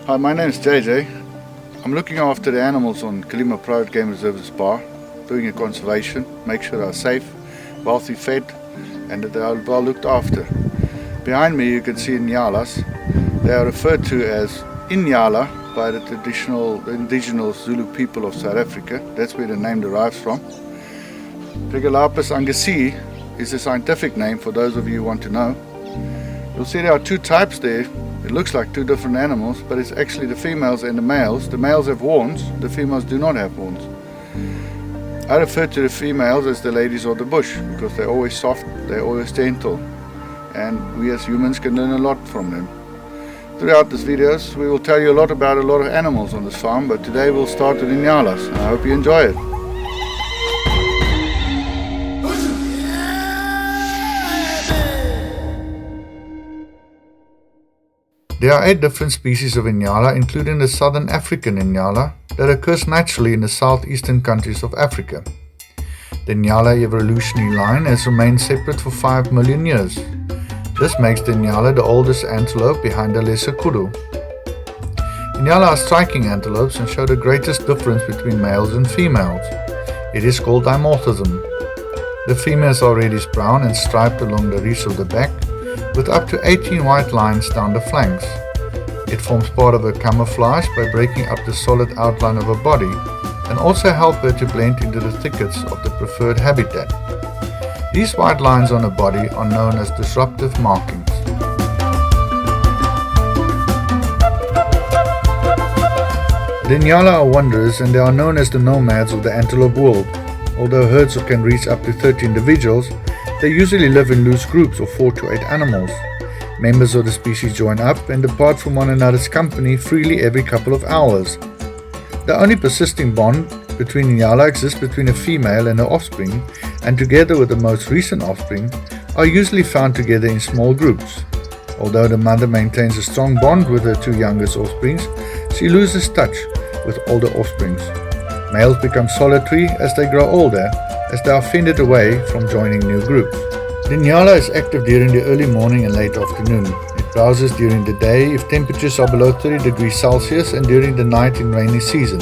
Hi, my name is JJ. I'm looking after the animals on Kilima Private Game Reserve Spa, doing a conservation, make sure they're safe, wealthy fed, and that they are well looked after. Behind me you can see Nyalas. They are referred to as Nyala by the indigenous Zulu people of South Africa. That's where the name derives from. Trigolapis angasi is the scientific name for those of you who want to know. You'll see there are two types there. It looks like two different animals, but it's actually the females and the males. The males have horns, the females do not have horns. I refer to the females as the ladies of the bush because they're always soft, they're always gentle, and we as humans can learn a lot from them. Throughout these videos, we will tell you a lot about a lot of animals on this farm, but today we'll start with the Nyalas, and I hope you enjoy it. There are 8 different species of Nyala, including the southern African Nyala that occurs naturally in the southeastern countries of Africa. The Nyala evolutionary line has remained separate for 5 million years. This makes the Nyala the oldest antelope behind the lesser kudu. Nyala are striking antelopes and show the greatest difference between males and females. It is called dimorphism. The females are reddish brown and striped along the ribs of the back, with up to 18 white lines down the flanks. It forms part of her camouflage by breaking up the solid outline of her body and also help her to blend into the thickets of the preferred habitat. These white lines on her body are known as disruptive markings. The Nyala are wanderers and they are known as the nomads of the antelope world. Although herds can reach up to 30 individuals, they usually live in loose groups of 4 to 8 animals. Members of the species join up and depart from one another's company freely every couple of hours. The only persisting bond between Nyala exists between a female and her offspring, and together with the most recent offspring, are usually found together in small groups. Although the mother maintains a strong bond with her 2 youngest offsprings, she loses touch with older offsprings. Males become solitary as they grow older, as they are fended away from joining new groups. The Nyala is active during the early morning and late afternoon. It browses during the day if temperatures are below 30 degrees Celsius and during the night in rainy season.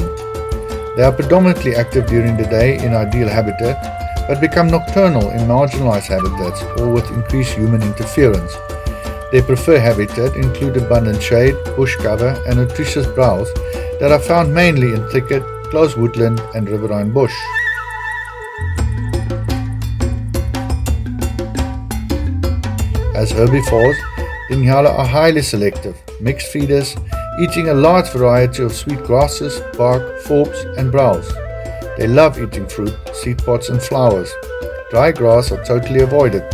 They are predominantly active during the day in ideal habitat, but become nocturnal in marginalized habitats or with increased human interference. Their preferred habitat include abundant shade, bush cover and nutritious browse that are found mainly in thicket, close woodland and riverine bush. As herbivores, the Nyala are highly selective, mixed feeders, eating a large variety of sweet grasses, bark, forbs and browse. They love eating fruit, seed pods and flowers. Dry grass are totally avoided.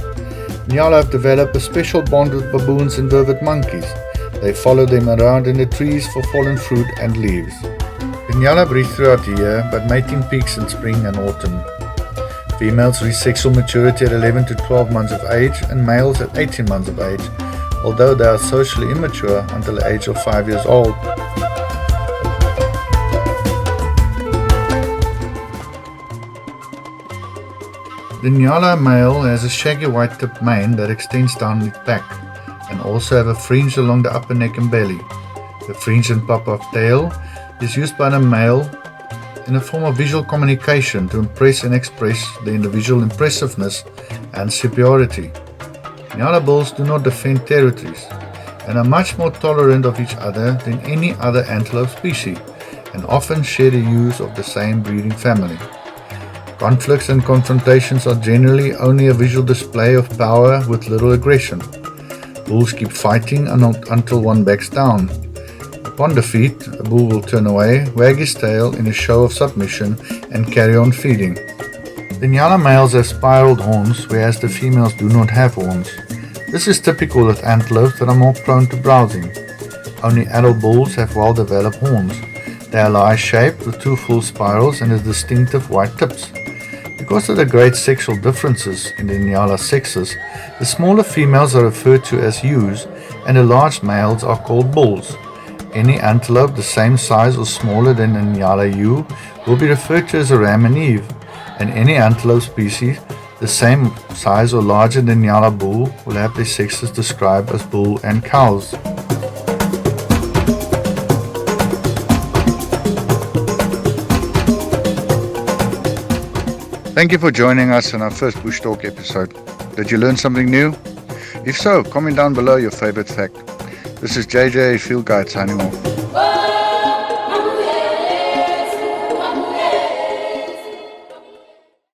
Nyala have developed a special bond with baboons and vervet monkeys. They follow them around in the trees for fallen fruit and leaves. The Nyala breed throughout the year, but mating peaks in spring and autumn. Females reach sexual maturity at 11 to 12 months of age and males at 18 months of age, although they are socially immature until the age of 5 years old. The Nyala male has a shaggy white-tipped mane that extends down its back, and also have a fringe along the upper neck and belly. The fringe and pop-up tail is used by the male in a form of visual communication to impress and express the individual impressiveness and superiority. Nyala bulls do not defend territories and are much more tolerant of each other than any other antelope species, and often share the use of the same breeding family. Conflicts and confrontations are generally only a visual display of power with little aggression. Bulls keep fighting until one backs down. Upon defeat, a bull will turn away, wag his tail in a show of submission, and carry on feeding. The Nyala males have spiraled horns, whereas the females do not have horns. This is typical with antelopes that are more prone to browsing. Only adult bulls have well-developed horns. They are eye-shaped with 2 full spirals and with distinctive white tips. Because of the great sexual differences in the Nyala sexes, the smaller females are referred to as ewes and the large males are called bulls. Any antelope the same size or smaller than a Nyala ewe will be referred to as a ram and eve, and any antelope species the same size or larger than Nyala bull will have their sexes described as bull and cows. Thank you for joining us on our first Bush Talk episode. Did you learn something new? If so, comment down below your favorite fact. This is JJ Field Guide signing off.